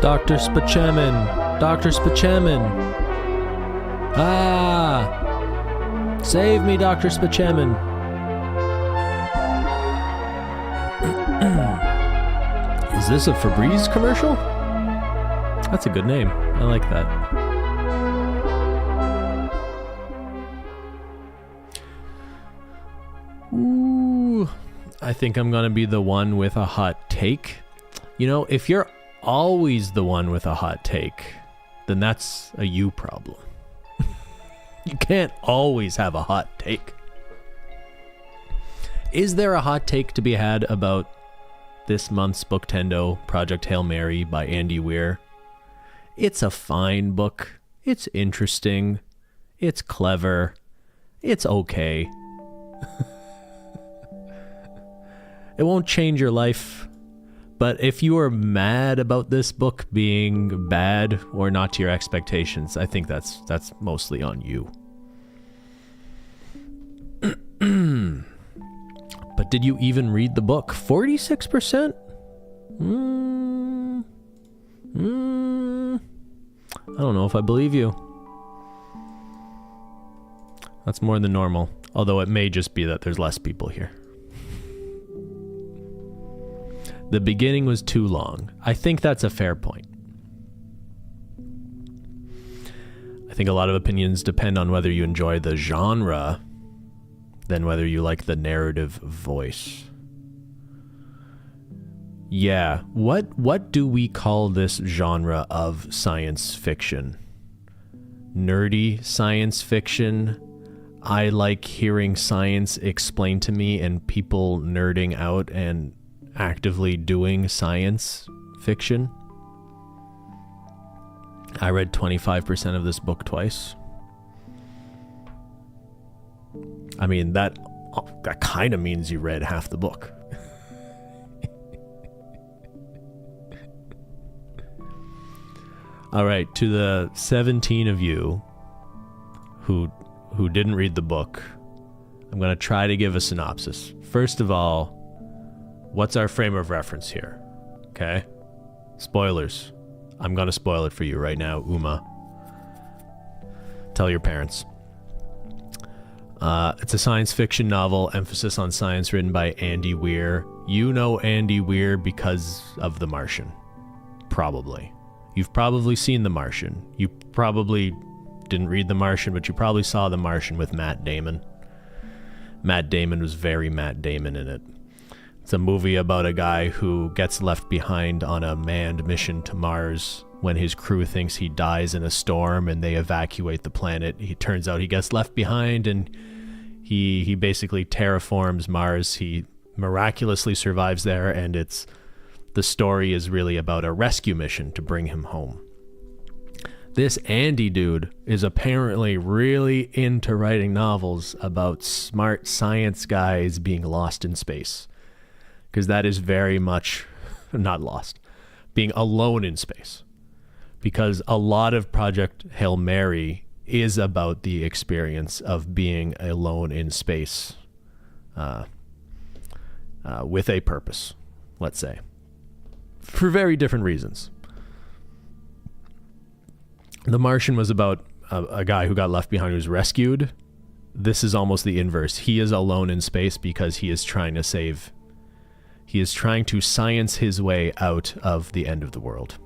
Dr. Spaceman! Dr. Spaceman! Ah! Save me, Dr. Spaceman! Is this a Febreze commercial? That's a good name. I like that. Ooh, I think I'm gonna be the one with a hot take. You know, if you're always the one with a hot take, then that's a you problem. You can't always have a hot take. Is there a hot take to be had about this month's Booktendo, Project Hail Mary by Andy Weir? It's a fine book. It's interesting. It's clever. It's okay. It won't change your life. But if you are mad about this book being bad or not to your expectations, I think that's mostly on you. But did you even read the book? 46%? I don't know if I believe you. That's more than normal. Although it may just be that there's less people here. The beginning was too long. I think that's a fair point. I think a lot of opinions depend on whether you enjoy the genre than whether you like the narrative voice. Yeah, what do we call this genre of science fiction? Nerdy science fiction? I like hearing science explained to me and people nerding out and actively doing science fiction. I read 25% of this book twice. I mean, that kind of means you read half the book. All right, to the 17 of you who didn't read the book, I'm going to try to give a synopsis. First of all, what's our frame of reference here? Okay? Spoilers. I'm going to spoil it for you right now, Uma. Tell your parents. It's a science fiction novel, emphasis on science, written by Andy Weir. You know Andy Weir because of The Martian. Probably. You've probably seen The Martian. You probably didn't read The Martian, but you probably saw The Martian with Matt Damon. Matt Damon was very Matt Damon in it. It's a movie about a guy who gets left behind on a manned mission to Mars when his crew thinks he dies in a storm and they evacuate the planet. It turns out he gets left behind and he basically terraforms Mars. He miraculously survives there, and the story is really about a rescue mission to bring him home. This Andy dude is apparently really into writing novels about smart science guys being lost in space. Because that is very much not lost, being alone in space. Because a lot of Project Hail Mary is about the experience of being alone in space with a purpose, let's say, for very different reasons. The Martian was about a guy who got left behind, who was rescued. This is almost the inverse. He is alone in space because he is trying to science his way out of the end of the world.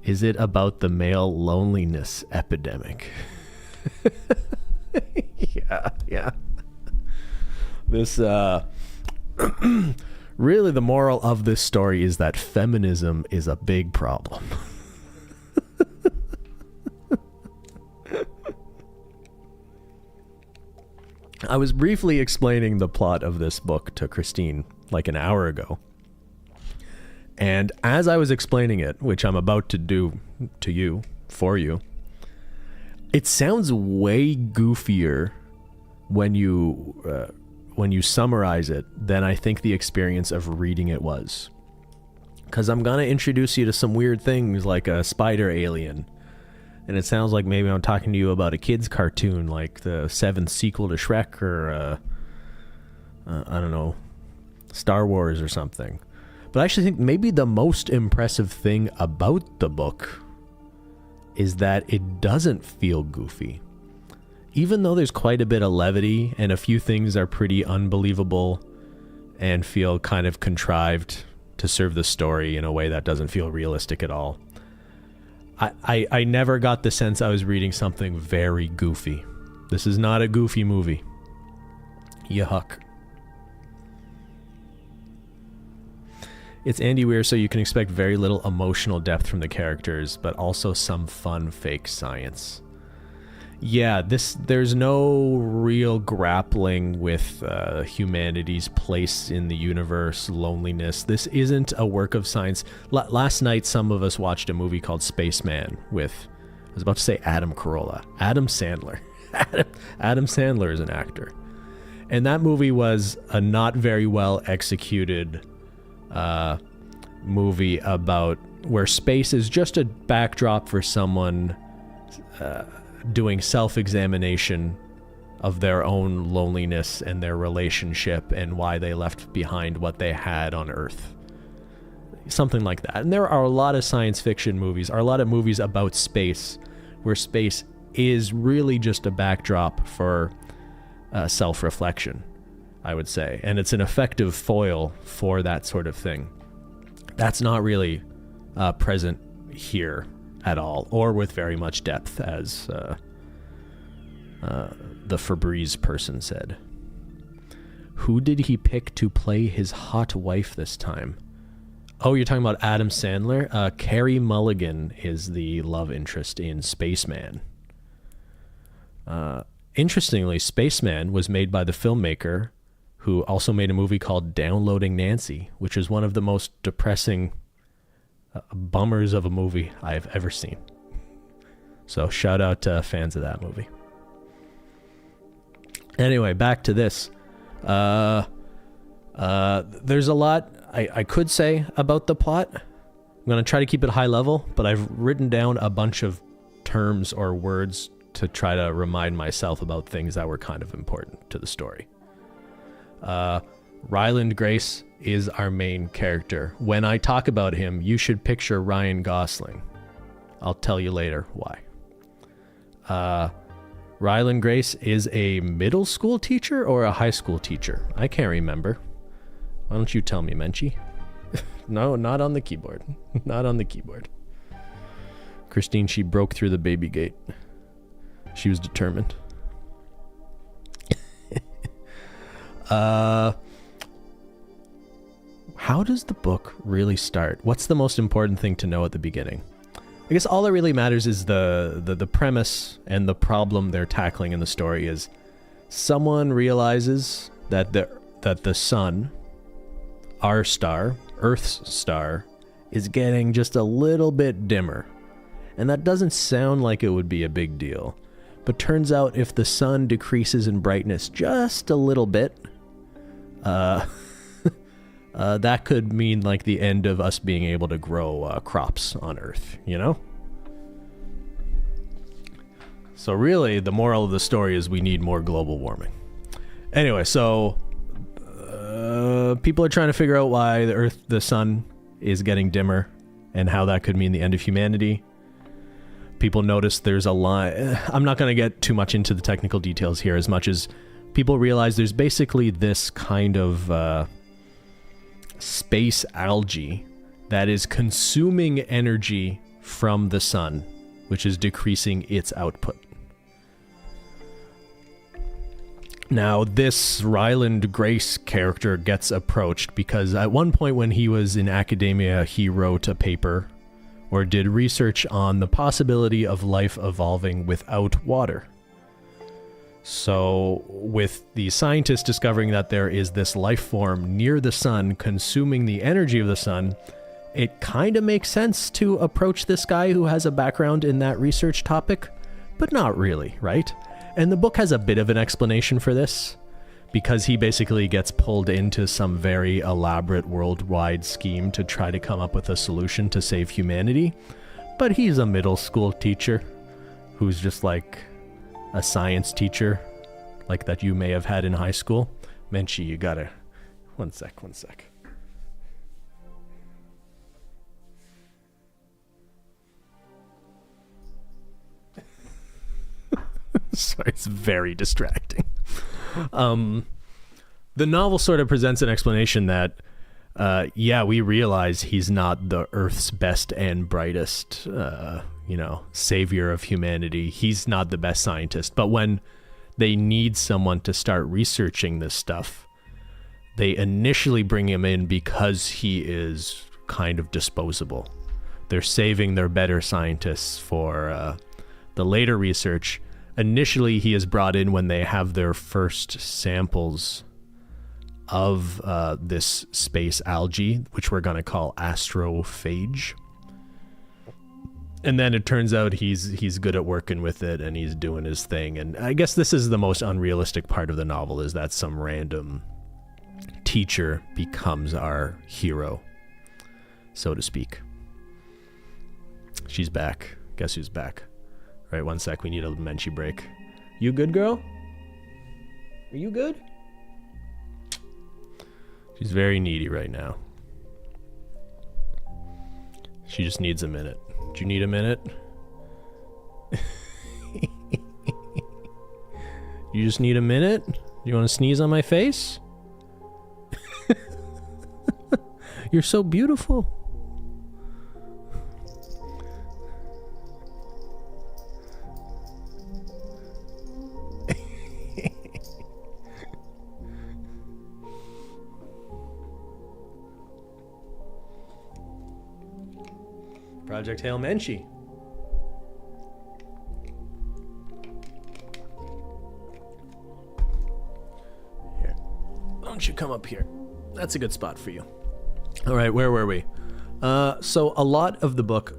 Is it about the male loneliness epidemic? Yeah. This, really the moral of this story is that feminism is a big problem. I was briefly explaining the plot of this book to Christine like an hour ago. And as I was explaining it, which I'm about to do to you, for you, it sounds way goofier when you summarize it than I think the experience of reading it was. Because I'm going to introduce you to some weird things like a spider alien. And it sounds like maybe I'm talking to you about a kid's cartoon, like the 7th sequel to Shrek, or, I don't know, Star Wars or something. But I actually think maybe the most impressive thing about the book is that it doesn't feel goofy. Even though there's quite a bit of levity and a few things are pretty unbelievable and feel kind of contrived to serve the story in a way that doesn't feel realistic at all, I never got the sense I was reading something very goofy. This is not a goofy movie. Yuck. It's Andy Weir, so you can expect very little emotional depth from the characters, but also some fun fake science. Yeah, there's no real grappling with humanity's place in the universe, loneliness. This isn't a work of science. Last night, some of us watched a movie called Spaceman with, I was about to say Adam Carolla, Adam Sandler. Adam Sandler is an actor. And that movie was a not very well executed movie about where space is just a backdrop for someone doing self-examination of their own loneliness and their relationship and why they left behind what they had on Earth. Something like that. And there are a lot of science fiction movies, or a lot of movies about space, where space is really just a backdrop for self-reflection, I would say. And it's an effective foil for that sort of thing. That's not really present here at all, or with very much depth, as the Febreze person said. Who did he pick to play his hot wife this time? Oh, you're talking about Adam Sandler? Carey Mulligan is the love interest in Spaceman. Interestingly, Spaceman was made by the filmmaker who also made a movie called Downloading Nancy, which is one of the most depressing bummers of a movie I've ever seen. So shout out to fans of that movie. Anyway, back to this. There's a lot I could say about the plot. I'm going to try to keep it high level, but I've written down a bunch of terms or words to try to remind myself about things that were kind of important to the story. Ryland Grace is our main character. When I talk about him, you should picture Ryan Gosling. I'll tell you later why. Ryland Grace is a middle school teacher or a high school teacher? I can't remember. Why don't you tell me, Menchie? No, not on the keyboard. Not on the keyboard. Christine, she broke through the baby gate. She was determined. How does the book really start? What's the most important thing to know at the beginning? I guess all that really matters is the premise and the problem they're tackling in the story is someone realizes that the sun, our star, Earth's star, is getting just a little bit dimmer. And that doesn't sound like it would be a big deal. But turns out if the sun decreases in brightness just a little bit, that could mean like the end of us being able to grow crops on Earth, you know? So really, the moral of the story is we need more global warming. Anyway, so people are trying to figure out why the sun is getting dimmer and how that could mean the end of humanity. People notice there's a line. I'm not going to get too much into the technical details here, as much as people realize there's basically this kind of space algae that is consuming energy from the sun, which is decreasing its output. Now, this Ryland Grace character gets approached because at one point when he was in academia, he wrote a paper or did research on the possibility of life evolving without water. So, with the scientists discovering that there is this life form near the sun consuming the energy of the sun, it kind of makes sense to approach this guy who has a background in that research topic, but not really, right? And the book has a bit of an explanation for this, because he basically gets pulled into some very elaborate worldwide scheme to try to come up with a solution to save humanity. But he's a middle school teacher who's just like a science teacher, like that you may have had in high school. Menchie, you gotta... One sec. Sorry, it's very distracting. The novel sort of presents an explanation that, we realize he's not the Earth's best and brightest, savior of humanity. He's not the best scientist. But when they need someone to start researching this stuff, they initially bring him in because he is kind of disposable. They're saving their better scientists for the later research. Initially, he is brought in when they have their first samples of this space algae, which we're going to call astrophage. And then it turns out he's good at working with it, and he's doing his thing. And I guess this is the most unrealistic part of the novel, is that some random teacher becomes our hero, so to speak. She's back. Guess who's back? Right, one sec. We need a Menchie break. You good, girl? Are you good? She's very needy right now. She just needs a minute. Do you need a minute? You just need a minute? You want to sneeze on my face? You're so beautiful. Project Hail Menchie. Here. Why don't you come up here? That's a good spot for you. All right, where were we? So a lot of the book,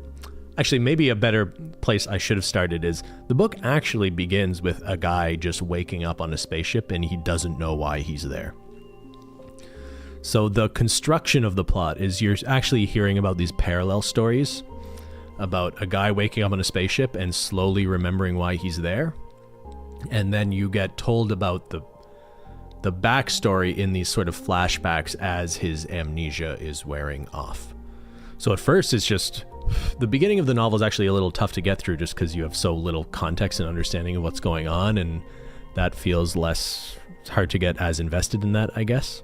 actually maybe a better place I should have started is the book actually begins with a guy just waking up on a spaceship and he doesn't know why he's there. So the construction of the plot is you're actually hearing about these parallel stories about a guy waking up on a spaceship and slowly remembering why he's there. And then you get told about the backstory in these sort of flashbacks as his amnesia is wearing off. So at first it's just, the beginning of the novel is actually a little tough to get through just because you have so little context and understanding of what's going on, and that feels less, it's hard to get as invested in that, I guess.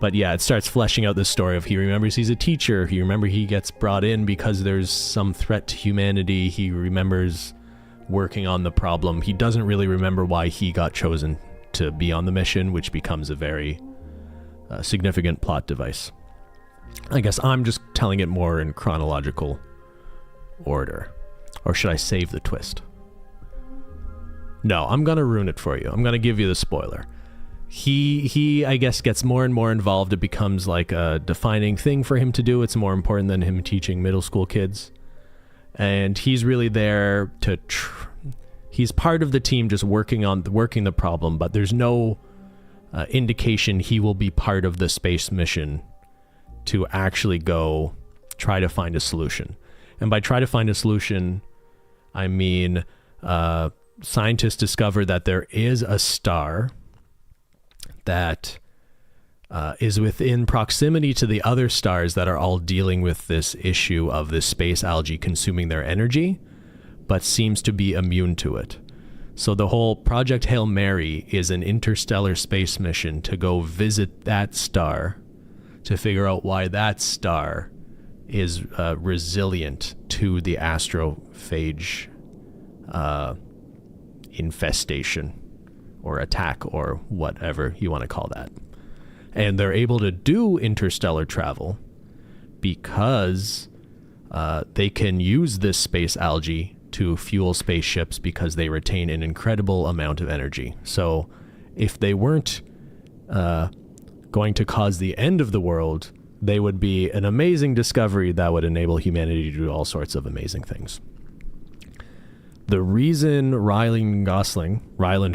But yeah, it starts fleshing out this story of he remembers he's a teacher. He remembers he gets brought in because there's some threat to humanity. He remembers working on the problem. He doesn't really remember why he got chosen to be on the mission, which becomes a very significant plot device. I guess I'm just telling it more in chronological order. Or should I save the twist? No, I'm going to ruin it for you. I'm going to give you the spoiler. He I guess gets more and more involved. It becomes like a defining thing for him to do. It's more important than him teaching middle school kids. And he's really there to he's part of the team just working the problem, but there's no indication he will be part of the space mission to actually go try to find a solution. And by try to find a solution, I mean scientists discover that there is a star that is within proximity to the other stars that are all dealing with this issue of this space algae consuming their energy, but seems to be immune to it. So the whole Project Hail Mary is an interstellar space mission to go visit that star to figure out why that star is resilient to the astrophage infestation or attack or whatever you want to call that. And they're able to do interstellar travel because they can use this space algae to fuel spaceships because they retain an incredible amount of energy. So if they weren't going to cause the end of the world, they would be an amazing discovery that would enable humanity to do all sorts of amazing things. The reason Ryland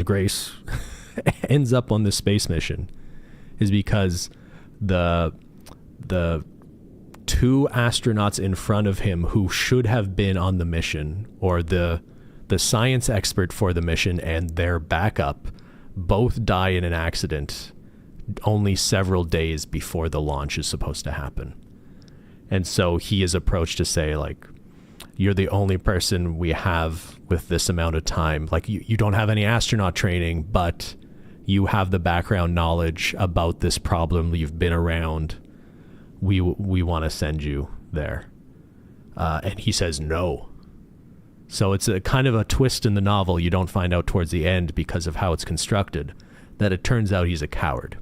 Grace, ends up on this space mission is because the two astronauts in front of him who should have been on the mission, or the science expert for the mission and their backup, both die in an accident only several days before the launch is supposed to happen. And so he is approached to say, like, you're the only person we have with this amount of time. Like, you don't have any astronaut training, but you have the background knowledge about this problem. You've been around. We want to send you there. And he says no. So it's a kind of a twist in the novel. You don't find out towards the end, because of how it's constructed, that it turns out he's a coward.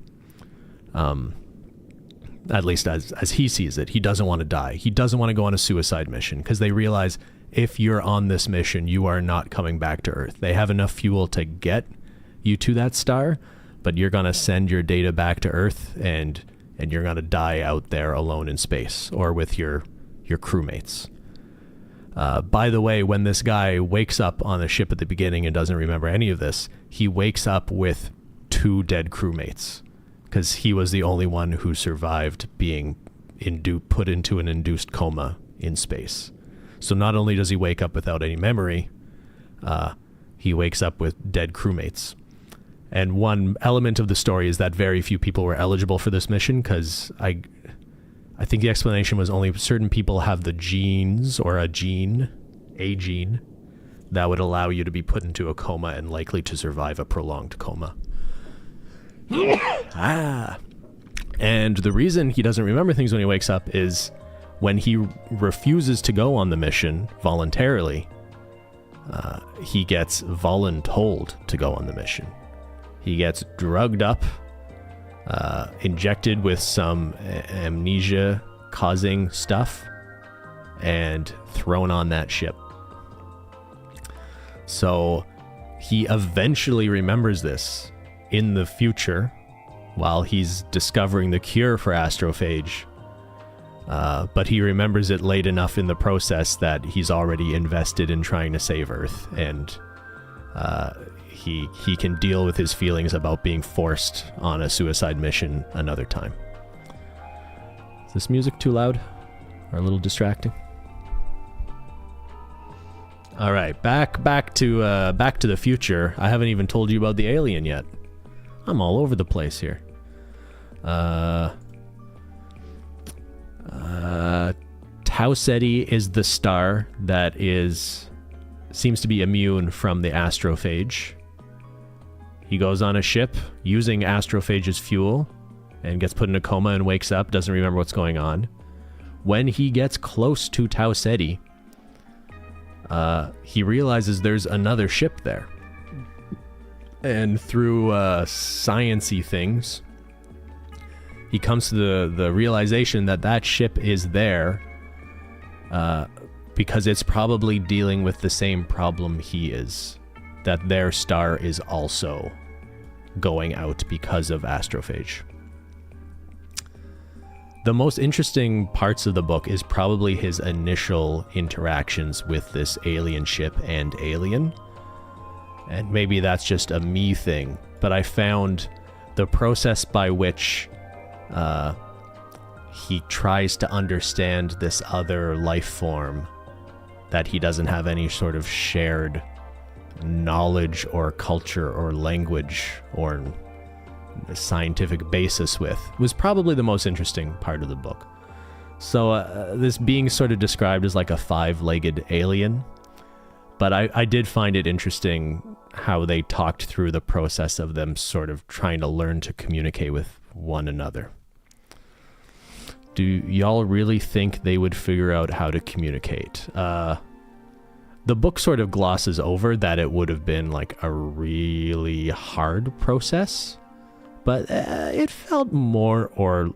At least as he sees it. He doesn't want to die. He doesn't want to go on a suicide mission, because they realize if you're on this mission, you are not coming back to Earth. They have enough fuel to get you to that star, but you're going to send your data back to Earth, and you're going to die out there alone in space, or with your crewmates. By the way, when this guy wakes up on the ship at the beginning and doesn't remember any of this, he wakes up with 2 dead crewmates, because he was the only one who survived being put into an induced coma in space. So not only does he wake up without any memory, he wakes up with dead crewmates. And one element of the story is that very few people were eligible for this mission, because I think the explanation was only certain people have the genes, or a gene that would allow you to be put into a coma and likely to survive a prolonged coma. And the reason he doesn't remember things when he wakes up is when he refuses to go on the mission voluntarily, he gets voluntold to go on the mission. He gets drugged up, injected with some amnesia-causing stuff, and thrown on that ship. So he eventually remembers this in the future while he's discovering the cure for astrophage. But he remembers it late enough in the process that he's already invested in trying to save Earth, and he can deal with his feelings about being forced on a suicide mission another time. Is this music too loud or a little distracting? All right, back to the future. I haven't even told you about the alien yet. I'm all over the place here. Tau Ceti is the star that seems to be immune from the astrophage. He goes on a ship using astrophage as fuel and gets put in a coma and wakes up, doesn't remember what's going on. When he gets close to Tau Ceti, he realizes there's another ship there. And through science-y things, he comes to the realization that ship is there because it's probably dealing with the same problem he is, that their star is also going out because of astrophage. The most interesting parts of the book is probably his initial interactions with this alien ship and alien. And maybe that's just a me thing, but I found the process by which he tries to understand this other life form that he doesn't have any sort of shared knowledge or culture or language or scientific basis with, was probably the most interesting part of the book. So this being sort of described as like a 5-legged alien, but I did find it interesting how they talked through the process of them sort of trying to learn to communicate with one another. Do y'all really think they would figure out how to communicate? The book sort of glosses over that it would have been like a really hard process, but it felt more or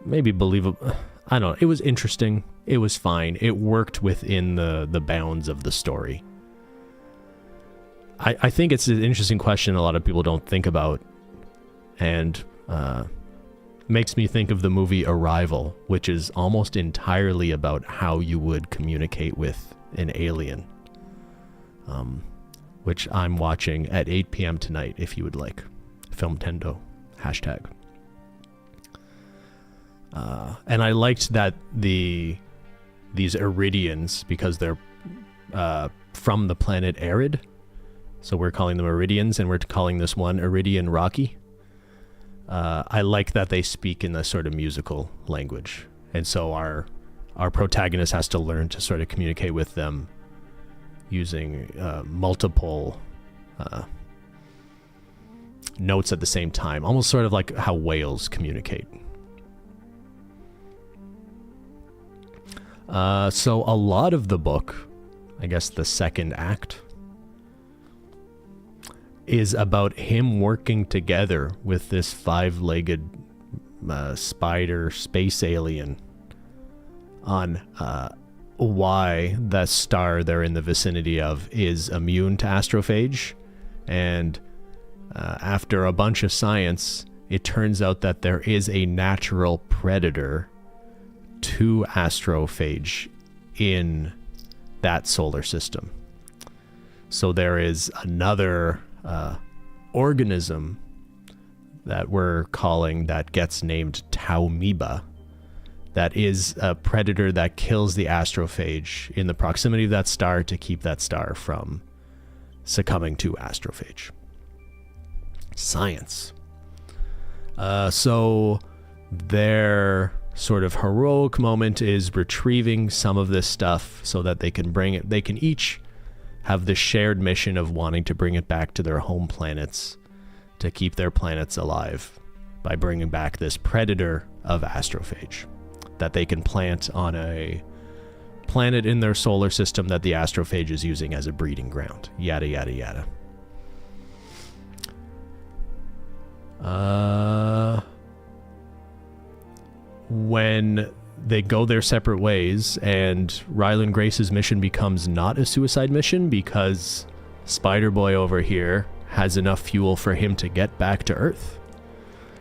maybe believable. I don't know. It was interesting. It was fine. It worked within the bounds of the story. I think it's an interesting question a lot of people don't think about, and makes me think of the movie Arrival, which is almost entirely about how you would communicate with an alien, which I'm watching at 8 p.m. tonight if you would like. Filmtendo, hashtag. And I liked that these Iridians, because they're from the planet Arid, so we're calling them Iridians, and we're calling this one Iridian Rocky. I like that they speak in this sort of musical language, and so our our protagonist has to learn to sort of communicate with them using multiple notes at the same time, almost sort of like how whales communicate. So a lot of the book, I guess the second act, is about him working together with this 5-legged spider space alien on why the star they're in the vicinity of is immune to astrophage. And after a bunch of science, it turns out that there is a natural predator to astrophage in that solar system. So there is another organism that we're calling, that gets named Taumiba, that is a predator that kills the astrophage in the proximity of that star to keep that star from succumbing to astrophage. Science. So their sort of heroic moment is retrieving some of this stuff so that they can bring it. They can each have the shared mission of wanting to bring it back to their home planets to keep their planets alive by bringing back this predator of astrophage that they can plant on a planet in their solar system that the astrophage is using as a breeding ground. Yada, yada, yada. When they go their separate ways and Ryland Grace's mission becomes not a suicide mission because Spider Boy over here has enough fuel for him to get back to Earth.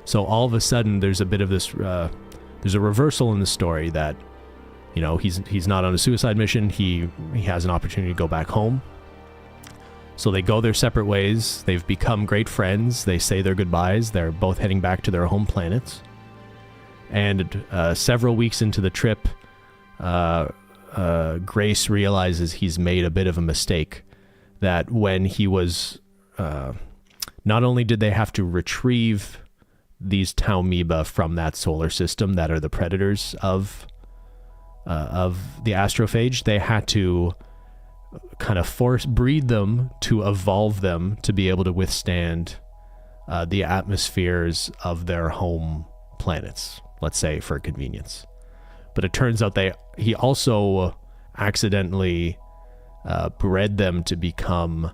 So all of a sudden there's a bit of this, there's a reversal in the story that, you know, he's not on a suicide mission. He has an opportunity to go back home. So they go their separate ways. They've become great friends. They say their goodbyes. They're both heading back to their home planets. And several weeks into the trip, Grace realizes he's made a bit of a mistake. That when he was, not only did they have to retrieve these Taumiba from that solar system that are the predators of the astrophage, they had to kind of breed them to evolve them to be able to withstand the atmospheres of their home planets, let's say, for convenience. But it turns out he also accidentally bred them to become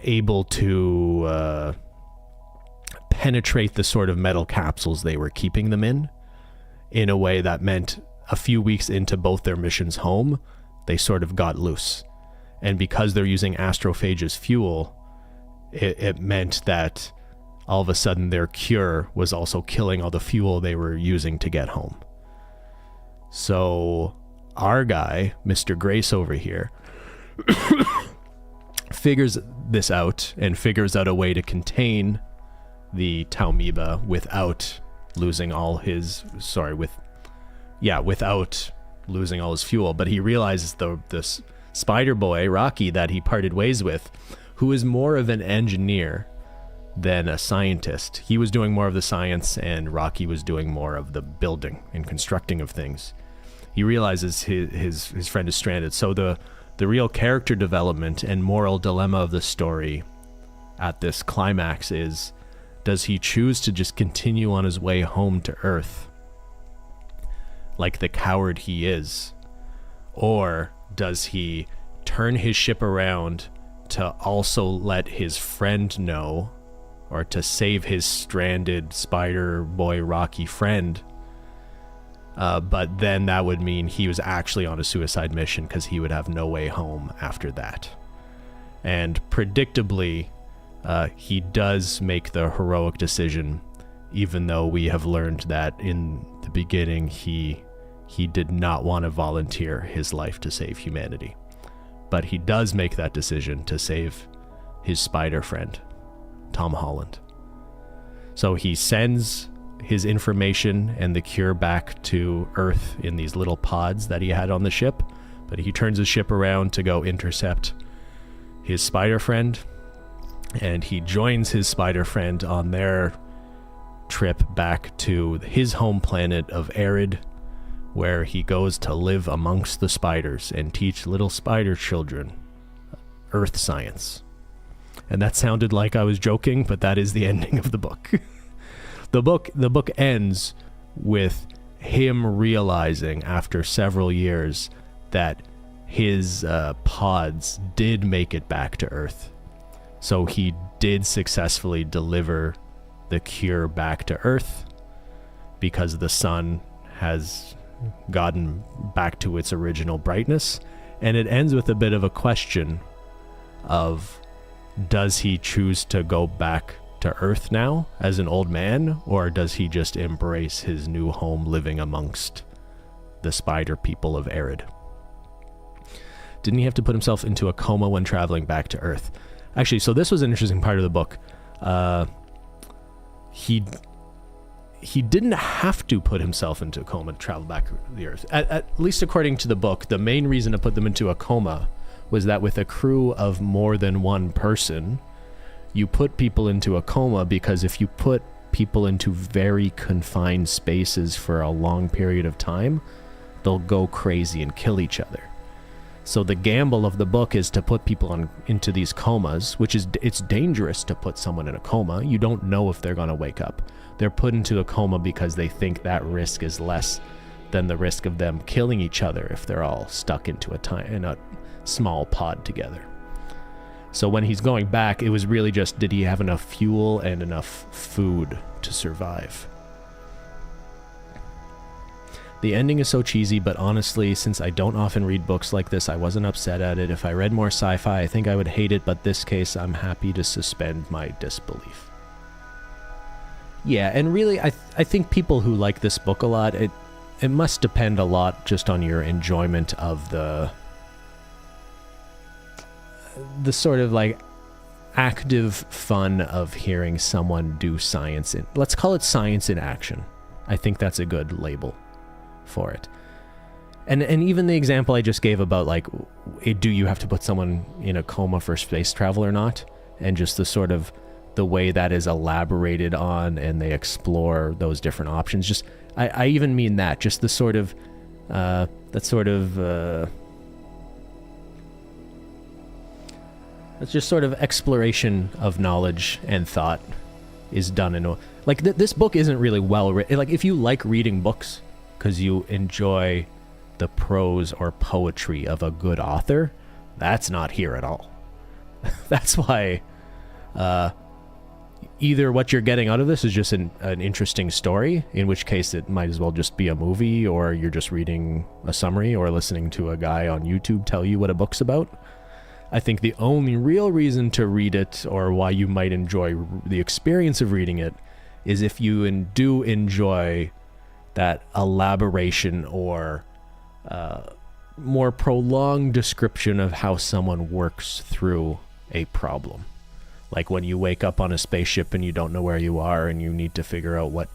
able to penetrate the sort of metal capsules they were keeping them in a way that meant a few weeks into both their missions home, they sort of got loose. And because they're using astrophage as fuel, it meant that all of a sudden their cure was also killing all the fuel they were using to get home. So our guy, Mr. Grace over here, figures this out and figures out a way to contain the Taumiba without losing all his, without losing all his fuel. But he realizes this Spider Boy, Rocky, that he parted ways with, who is more of an engineer than a scientist. He was doing more of the science and Rocky was doing more of the building and constructing of things. He realizes his friend is stranded. So the real character development and moral dilemma of the story at this climax is, does he choose to just continue on his way home to Earth like the coward he is? Or does he turn his ship around to also let his friend know, or to save his stranded Spider Boy Rocky friend? But then that would mean he was actually on a suicide mission because he would have no way home after that. And predictably, he does make the heroic decision, even though we have learned that in the beginning he did not want to volunteer his life to save humanity. But he does make that decision to save his spider friend, Tom Holland. So he sends his information and the cure back to Earth in these little pods that he had on the ship, but he turns his ship around to go intercept his spider friend, and he joins his spider friend on their trip back to his home planet of Arid, where he goes to live amongst the spiders and teach little spider children earth science. And that sounded like I was joking, but that is the ending of the book. The book ends with him realizing after several years that his pods did make it back to Earth. So he did successfully deliver the cure back to Earth because the sun has gotten back to its original brightness. And it ends with a bit of a question of, does he choose to go back to Earth now as an old man, or does he just embrace his new home living amongst the spider people of Arid? Didn't he have to put himself into a coma when traveling back to Earth? Actually, so this was an interesting part of the book. He didn't have to put himself into a coma to travel back to the Earth. At least according to the book, the main reason to put them into a coma was that with a crew of more than one person, you put people into a coma because if you put people into very confined spaces for a long period of time, they'll go crazy and kill each other. So the gamble of the book is to put people into these comas, which is, it's dangerous to put someone in a coma. You don't know if they're going to wake up. They're put into a coma because they think that risk is less than the risk of them killing each other if they're all stuck in a small pod together. So when he's going back, it was really just, did he have enough fuel and enough food to survive? The ending is so cheesy, but honestly, since I don't often read books like this, I wasn't upset at it. If I read more sci-fi, I think I would hate it, but this case, I'm happy to suspend my disbelief. Yeah, and really, I think people who like this book a lot, it must depend a lot just on your enjoyment of the sort of like active fun of hearing someone do science in, let's call it science in action. I think that's a good label for it. And even the example I just gave about like, do you have to put someone in a coma for space travel or not? And just the sort of the way that is elaborated on and they explore those different options. Just, I even mean that, just the sort of, it's just sort of exploration of knowledge and thought is done in a, like this book isn't really well written. Like if you like reading books because you enjoy the prose or poetry of a good author, that's not here at all. That's why either what you're getting out of this is just an interesting story, in which case it might as well just be a movie, or you're just reading a summary or listening to a guy on YouTube tell you what a book's about. I think the only real reason to read it, or why you might enjoy the experience of reading it, is if you do enjoy that elaboration or more prolonged description of how someone works through a problem. Like when you wake up on a spaceship and you don't know where you are and you need to figure out what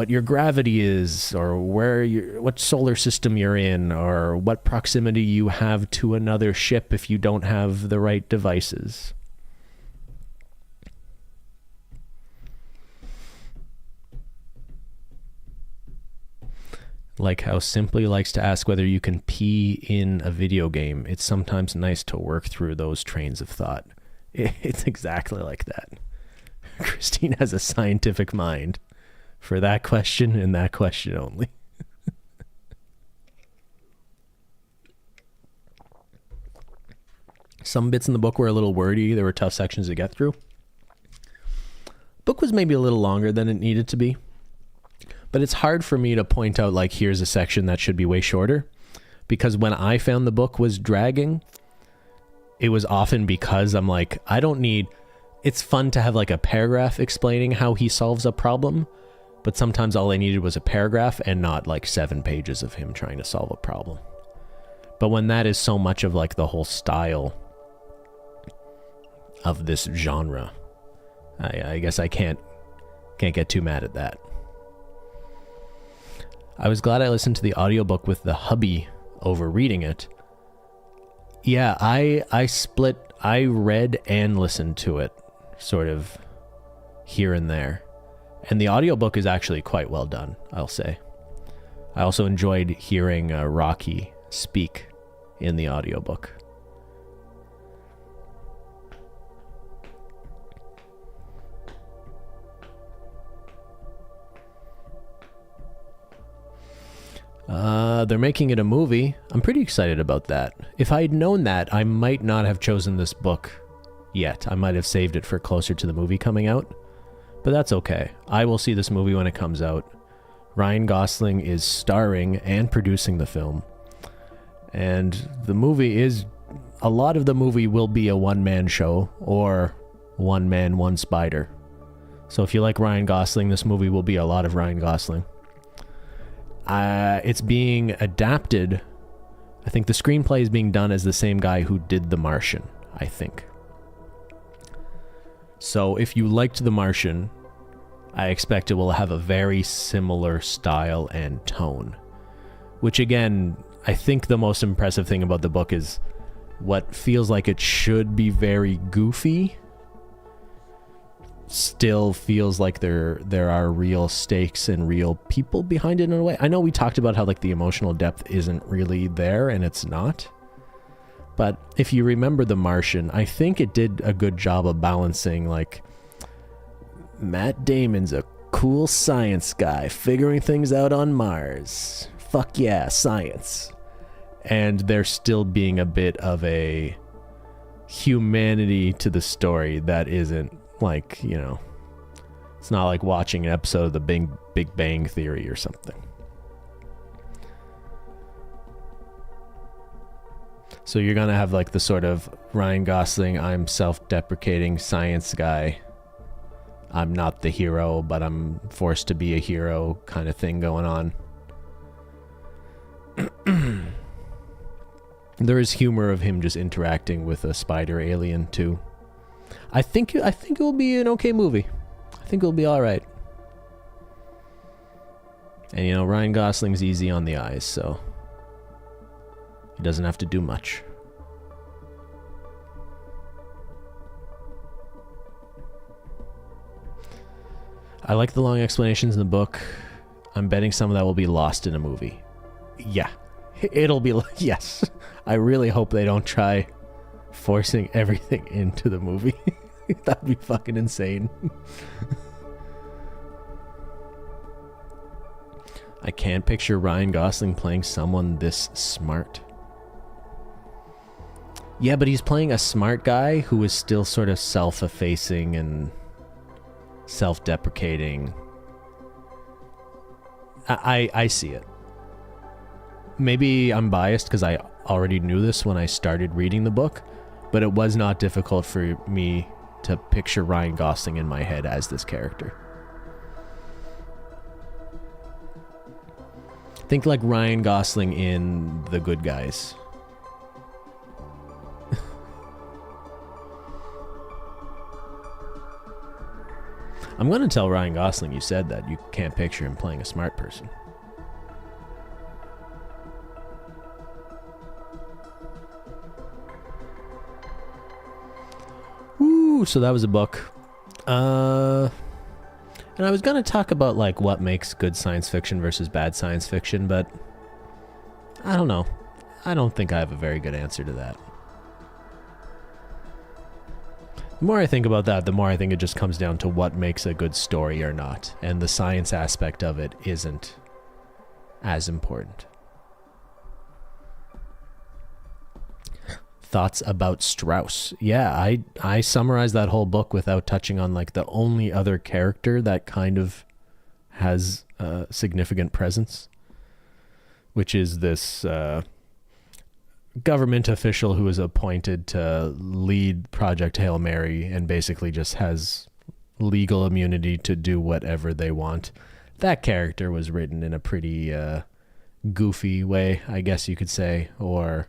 your gravity is, or what solar system you're in, or what proximity you have to another ship if you don't have the right devices. Like how Simply likes to ask whether you can pee in a video game. It's sometimes nice to work through those trains of thought. It's exactly like that. Christine has a scientific mind for that question and that question only. Some bits in the book were a little wordy. There were tough sections to get through. Book was maybe a little longer than it needed to be. But it's hard for me to point out, like, here's a section that should be way shorter. Because when I found the book was dragging, it was often because I'm like, I don't need... It's fun to have, like, a paragraph explaining how he solves a problem. But sometimes all I needed was a paragraph and not, like, 7 pages of him trying to solve a problem. But when that is so much of, like, the whole style of this genre, I guess I can't get too mad at that. I was glad I listened to the audiobook with the hubby over reading it. Yeah, I read and listened to it. Sort of. here and there. And the audiobook is actually quite well done, I'll say. I also enjoyed hearing Rocky speak in the audiobook. They're making it a movie. I'm pretty excited about that. If I had known that, I might not have chosen this book yet. I might have saved it for closer to the movie coming out. But that's okay. I will see this movie when it comes out. Ryan Gosling is starring and producing the film. And the movie is... a lot of the movie will be a one-man show, or one man, one spider. So if you like Ryan Gosling, this movie will be a lot of Ryan Gosling. It's being adapted. I think the screenplay is being done as the same guy who did The Martian, I think. So if you liked The Martian, I expect it will have a very similar style and tone. Which again, I think the most impressive thing about the book is what feels like it should be very goofy still feels like there are real stakes and real people behind it in a way. I know we talked about how like the emotional depth isn't really there, and it's not. But if you remember The Martian, I think it did a good job of balancing like Matt Damon's a cool science guy figuring things out on Mars. Fuck yeah, science. And there still being a bit of a humanity to the story that isn't like, you know, it's not like watching an episode of the Big Bang Theory or something. So you're gonna have like the sort of Ryan Gosling, I'm self-deprecating science guy. I'm not the hero, but I'm forced to be a hero kind of thing going on. There is humor of him just interacting with a spider alien too. I think it will be an okay movie. I think it'll be all right. And you know, Ryan Gosling's easy on the eyes, so he doesn't have to do much. I like the long explanations in the book. I'm betting some of that will be lost in a movie. Yeah, it'll be, yes. I really hope they don't try forcing everything into the movie. That'd be fucking insane. I can't picture Ryan Gosling playing someone this smart. Yeah, but he's playing a smart guy who is still sort of self-effacing and self-deprecating. I see it. Maybe I'm biased because I already knew this when I started reading the book, but it was not difficult for me to picture Ryan Gosling in my head as this character. Think like Ryan Gosling in The Good Guys. I'm going to tell Ryan Gosling you said that you can't picture him playing a smart person. Woo, so that was a book. And I was going to talk about like what makes good science fiction versus bad science fiction, but I don't know. I don't think I have a very good answer to that. The more I think about that, the more I think it just comes down to what makes a good story or not, and the science aspect of it isn't as important. Thoughts about Strauss? Yeah, I summarized that whole book without touching on like the only other character that kind of has a significant presence, which is this government official who is appointed to lead Project Hail Mary and basically just has legal immunity to do whatever they want. That character was written in a pretty goofy way, I guess you could say, or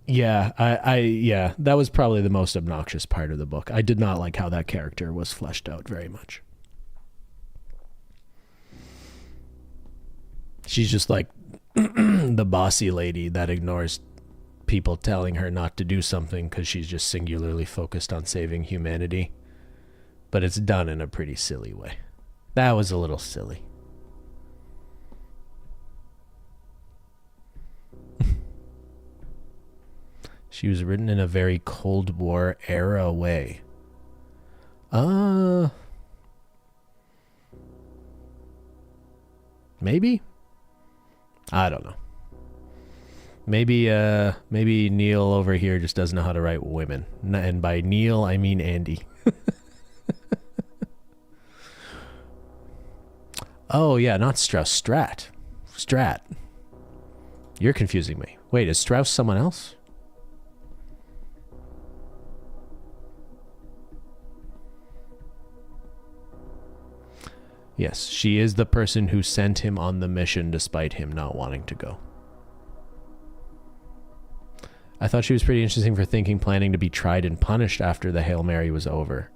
yeah, that was probably the most obnoxious part of the book. I did not like how that character was fleshed out very much. She's just like the bossy lady that ignores people telling her not to do something because she's just singularly focused on saving humanity. But it's done in a pretty silly way. That was a little silly. She was written in a very Cold War era way. Maybe? I don't know. Maybe Neil over here just doesn't know how to write women. And by Neil, I mean Andy. Oh, yeah, not Strauss. Strat. You're confusing me. Wait, is Strauss someone else? Yes, she is the person who sent him on the mission despite him not wanting to go. I thought she was pretty interesting for thinking planning to be tried and punished after the Hail Mary was over.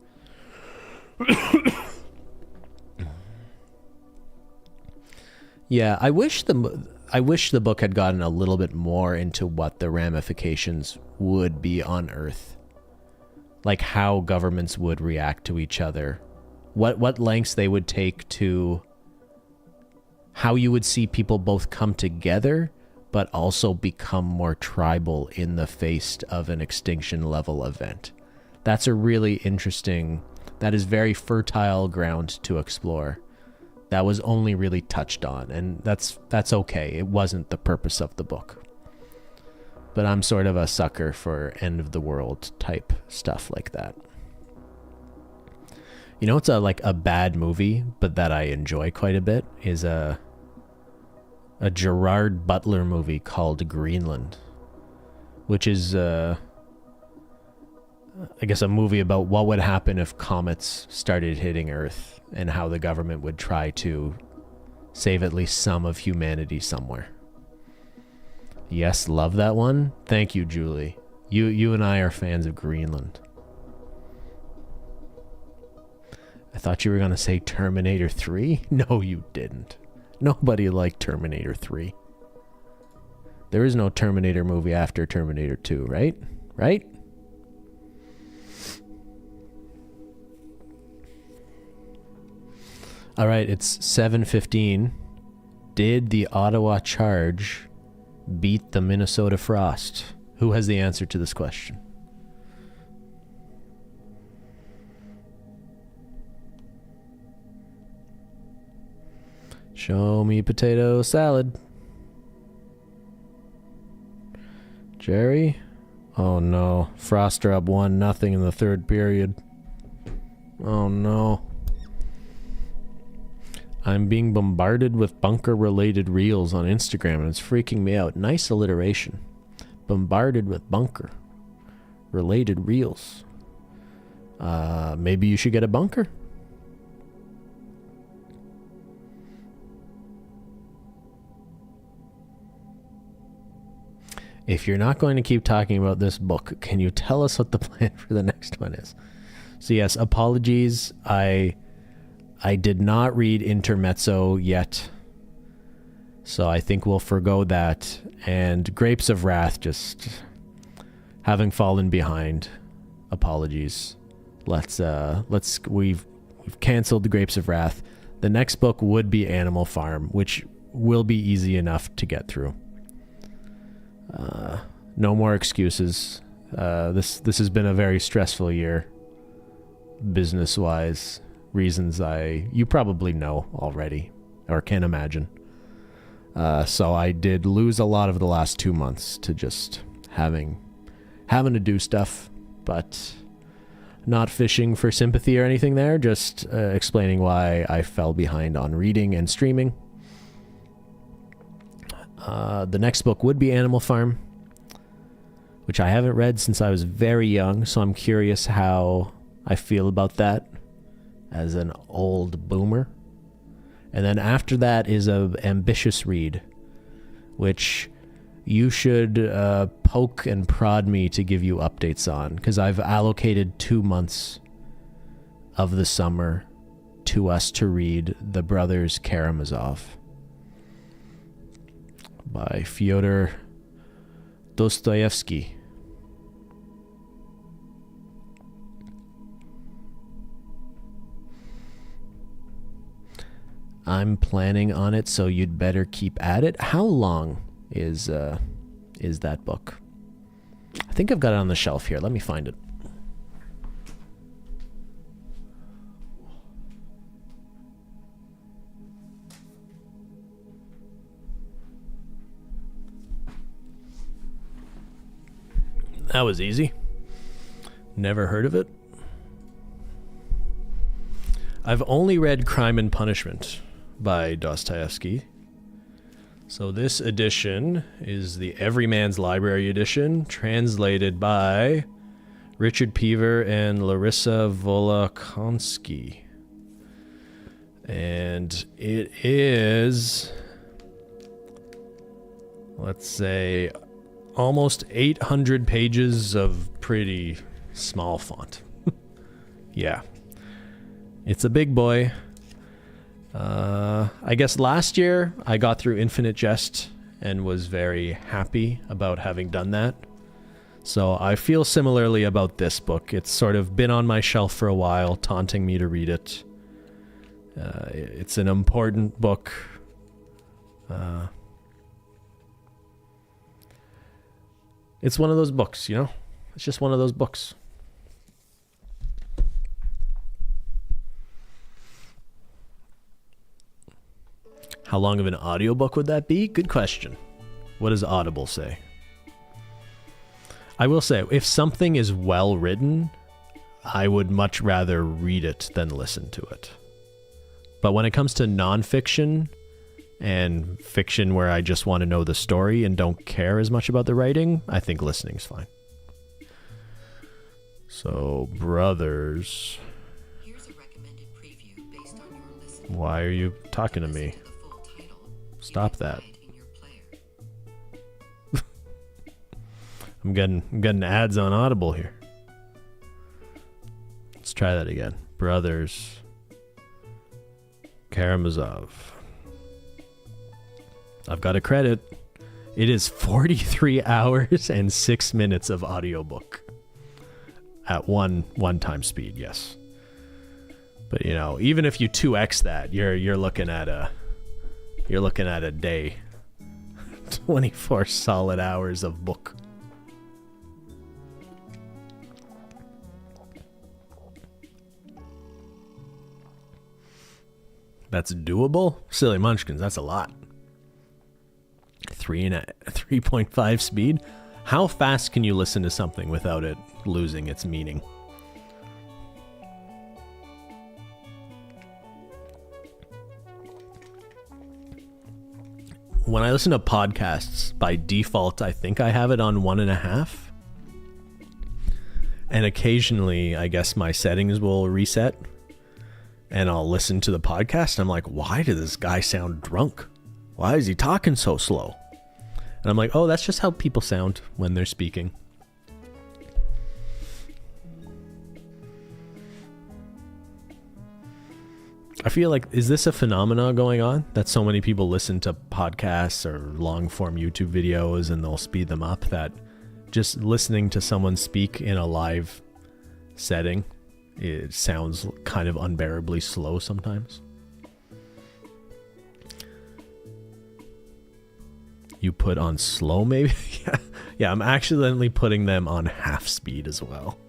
Yeah, I wish the book had gotten a little bit more into what the ramifications would be on Earth. Like how governments would react to each other. What lengths they would take to how you would see people both come together but also become more tribal in the face of an extinction level event. That's a really interesting, that is very fertile ground to explore. That was only really touched on, and that's okay. It wasn't the purpose of the book. But I'm sort of a sucker for end of the world type stuff like that. You know, it's a bad movie, but that I enjoy quite a bit is a Gerard Butler movie called Greenland, which is I guess a movie about what would happen if comets started hitting Earth and how the government would try to save at least some of humanity somewhere. Yes, love that one. Thank you, Julie. You and I are fans of Greenland. I thought you were going to say Terminator 3. No, you didn't. Nobody liked Terminator 3. There is no Terminator movie after Terminator 2, right? Right? All right, it's 7:15. Did the Ottawa Charge beat the Minnesota Frost? Who has the answer to this question? Show me potato salad. Jerry? Oh no. Frost are up 1-0 in the third period. Oh no. I'm being bombarded with bunker-related reels on Instagram, and it's freaking me out. Nice alliteration. Bombarded with bunker-related reels. Maybe you should get a bunker? If you're not going to keep talking about this book, can you tell us what the plan for the next one is? So yes, apologies. I did not read Intermezzo yet, so I think we'll forgo that. And Grapes of Wrath, just having fallen behind. Apologies. We've canceled the Grapes of Wrath. The next book would be Animal Farm, which will be easy enough to get through. No more excuses. This has been a very stressful year, business-wise. Reasons you probably know already, or can imagine. So I did lose a lot of the last 2 months to just having to do stuff, but not fishing for sympathy or anything there, just explaining why I fell behind on reading and streaming. The next book would be Animal Farm, which I haven't read since I was very young, so I'm curious how I feel about that as an old boomer. And then after that is a ambitious read, which you should poke and prod me to give you updates on, because I've allocated 2 months of the summer to us to read The Brothers Karamazov by Fyodor Dostoevsky. I'm planning on it, so you'd better keep at it. How long is that book? I think I've got it on the shelf here. Let me find it. That was easy. Never heard of it. I've only read Crime and Punishment by Dostoevsky. So this edition is the Everyman's Library edition, translated by Richard Pever and Larissa Volokonsky. And it is, let's say, almost 800 pages of pretty small font. Yeah. It's a big boy. I guess last year I got through Infinite Jest and was very happy about having done that. So I feel similarly about this book. It's sort of been on my shelf for a while, taunting me to read it. It's an important book. It's one of those books, you know? It's just one of those books. How long of an audiobook would that be? Good question. What does Audible say? I will say, if something is well written, I would much rather read it than listen to it. But when it comes to nonfiction and fiction where I just want to know the story and don't care as much about the writing, I think listening's fine. So, Brothers. Here's a recommended preview based on your listening. Why are you talking to me? Stop that. I'm getting ads on Audible here. Let's try that again. Brothers Karamazov. I've got a credit. It is 43 hours and 6 minutes of audiobook at one time speed, yes. But you know, even if you 2x that, you're looking at a day. 24 solid hours of book. That's doable? Silly munchkins, that's a lot. 3.5 speed? How fast can you listen to something without it losing its meaning? When I listen to podcasts, by default, I think I have it on 1.5. And occasionally, I guess my settings will reset. And I'll listen to the podcast. And I'm like, why does this guy sound drunk? Why is he talking so slow? And I'm like, oh, that's just how people sound when they're speaking. I feel like, is this a phenomena going on? That so many people listen to podcasts or long form YouTube videos and they'll speed them up, that just listening to someone speak in a live setting, it sounds kind of unbearably slow sometimes. You put on slow maybe? Yeah, I'm accidentally putting them on half speed as well.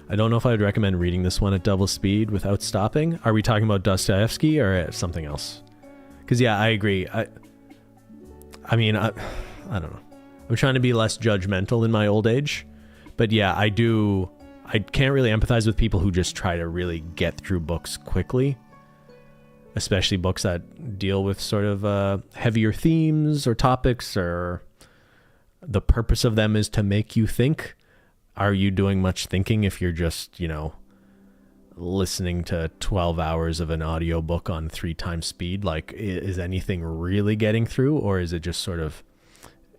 I don't know if I would recommend reading this one at double speed without stopping. Are we talking about Dostoevsky or something else? Because yeah, I agree. I don't know. I'm trying to be less judgmental in my old age. But yeah, I can't really empathize with people who just try to really get through books quickly. Especially books that deal with sort of heavier themes or topics, or the purpose of them is to make you think. Are you doing much thinking if you're just, listening to 12 hours of an audiobook on 3 times speed? Like, is anything really getting through, or is it just sort of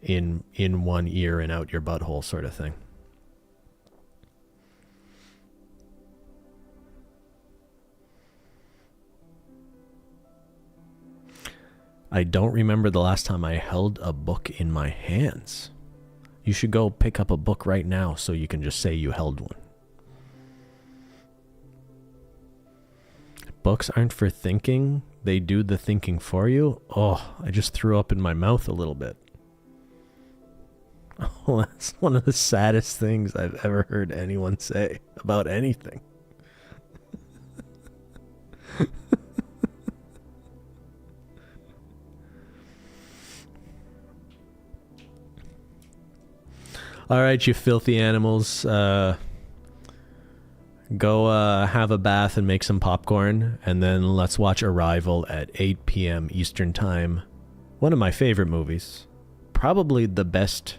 in one ear and out your butthole sort of thing? I don't remember the last time I held a book in my hands. You should go pick up a book right now so you can just say you held one. Books aren't for thinking. They do the thinking for you. Oh, I just threw up in my mouth a little bit. Oh, that's one of the saddest things I've ever heard anyone say about anything. All right, you filthy animals. Go have a bath and make some popcorn, and then let's watch Arrival at 8 p.m. Eastern Time. One of my favorite movies. Probably the best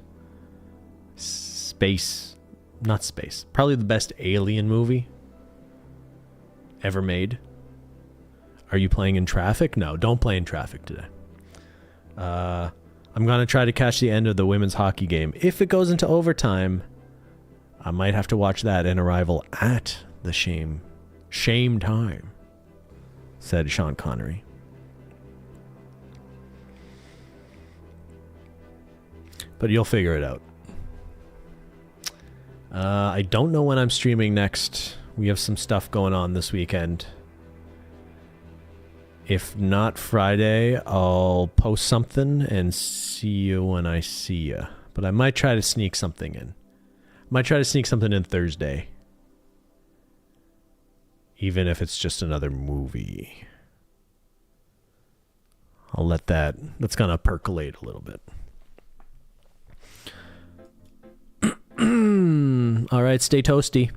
probably the best alien movie ever made. Are you playing in traffic? No, don't play in traffic today. I'm going to try to catch the end of the women's hockey game. If it goes into overtime, I might have to watch that and Arrival at the shame time, said Sean Connery. But you'll figure it out. I don't know when I'm streaming next. We have some stuff going on this weekend. If not Friday, I'll post something and see you when I see you. But I might try to sneak something in. Might try to sneak something in Thursday. Even if it's just another movie. I'll let that's gonna percolate a little bit. All right, stay toasty.